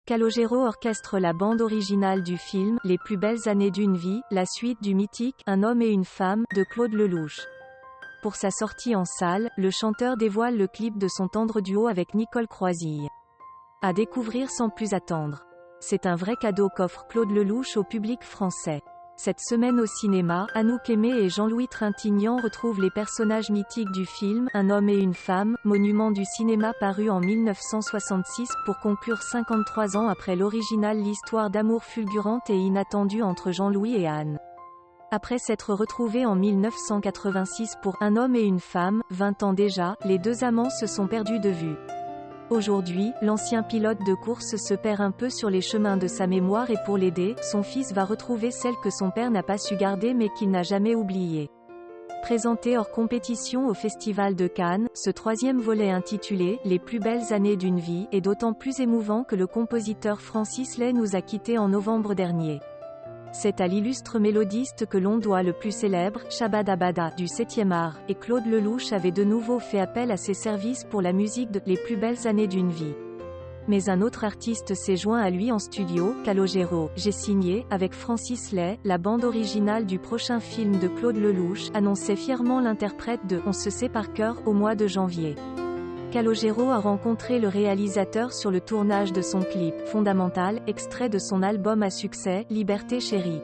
Calogero orchestre la bande originale du film Les plus belles années d'une vie, la suite du mythique Un homme et une femme de Claude Lelouch. Pour sa sortie en salle, le chanteur dévoile le clip de son tendre duo avec Nicole Croisille. À découvrir sans plus attendre. C'est un vrai cadeau qu'offre Claude Lelouch au public français. Cette semaine au cinéma, Anouk Aimée et Jean-Louis Trintignant retrouvent les personnages mythiques du film Un homme et une femme, monument du cinéma paru en 1966 pour conclure 53 ans après l'original l'histoire d'amour fulgurante et inattendue entre Jean-Louis et Anne. Après s'être retrouvés en 1986 pour Un homme et une femme, 20 ans déjà, les deux amants se sont perdus de vue. Aujourd'hui, l'ancien pilote de course se perd un peu sur les chemins de sa mémoire et pour l'aider, son fils va retrouver celle que son père n'a pas su garder mais qu'il n'a jamais oubliée. Présenté hors compétition au Festival de Cannes, ce troisième volet intitulé « Les plus belles années d'une vie » est d'autant plus émouvant que le compositeur Francis Lay nous a quittés en novembre dernier. C'est à l'illustre mélodiste que l'on doit le plus célèbre, Shabada-Bada, du 7e art, et Claude Lelouch avait de nouveau fait appel à ses services pour la musique de « Les plus belles années d'une vie ». Mais un autre artiste s'est joint à lui en studio, Calogero. J'ai signé, avec Francis Lay, la bande originale du prochain film de Claude Lelouch, annonçait fièrement l'interprète de « On se sait par cœur » au mois de janvier. Calogero a rencontré le réalisateur sur le tournage de son clip « Fondamental », extrait de son album à succès, Liberté chérie.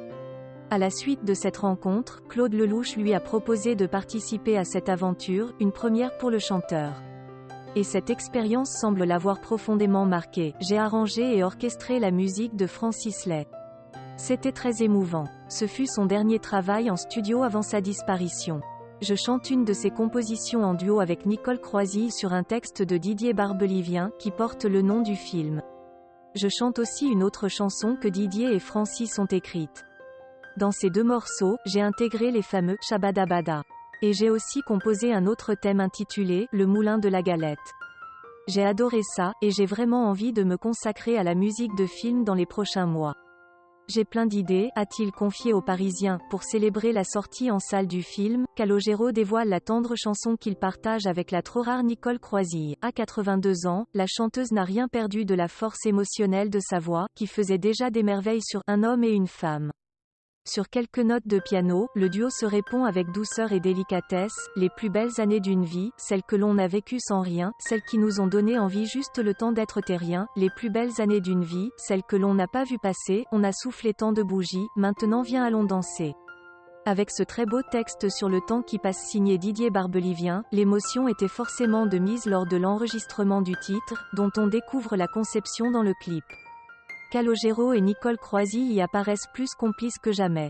À la suite de cette rencontre, Claude Lelouch lui a proposé de participer à cette aventure, une première pour le chanteur. Et cette expérience semble l'avoir profondément marqué. J'ai arrangé et orchestré la musique de Francis Lay. C'était très émouvant. Ce fut son dernier travail en studio avant sa disparition. Je chante une de ses compositions en duo avec Nicole Croisille sur un texte de Didier Barbelivien, qui porte le nom du film. Je chante aussi une autre chanson que Didier et Francis ont écrite. Dans ces deux morceaux, j'ai intégré les fameux « Shabada-Bada ». Et j'ai aussi composé un autre thème intitulé « Le moulin de la galette ». J'ai adoré ça, et j'ai vraiment envie de me consacrer à la musique de film dans les prochains mois. J'ai plein d'idées, a-t-il confié aux Parisiens, pour célébrer la sortie en salle du film. Calogero dévoile la tendre chanson qu'il partage avec la trop rare Nicole Croisille. À 82 ans, la chanteuse n'a rien perdu de la force émotionnelle de sa voix, qui faisait déjà des merveilles sur Un homme et une femme. Sur quelques notes de piano, le duo se répond avec douceur et délicatesse, les plus belles années d'une vie, celles que l'on n'a vécues sans rien, celles qui nous ont donné envie juste le temps d'être terriens, les plus belles années d'une vie, celles que l'on n'a pas vu passer, on a soufflé tant de bougies, maintenant viens allons danser. Avec ce très beau texte sur le temps qui passe signé Didier Barbelivien, l'émotion était forcément de mise lors de l'enregistrement du titre, dont on découvre la conception dans le clip. Calogero et Nicole Croisille y apparaissent plus complices que jamais.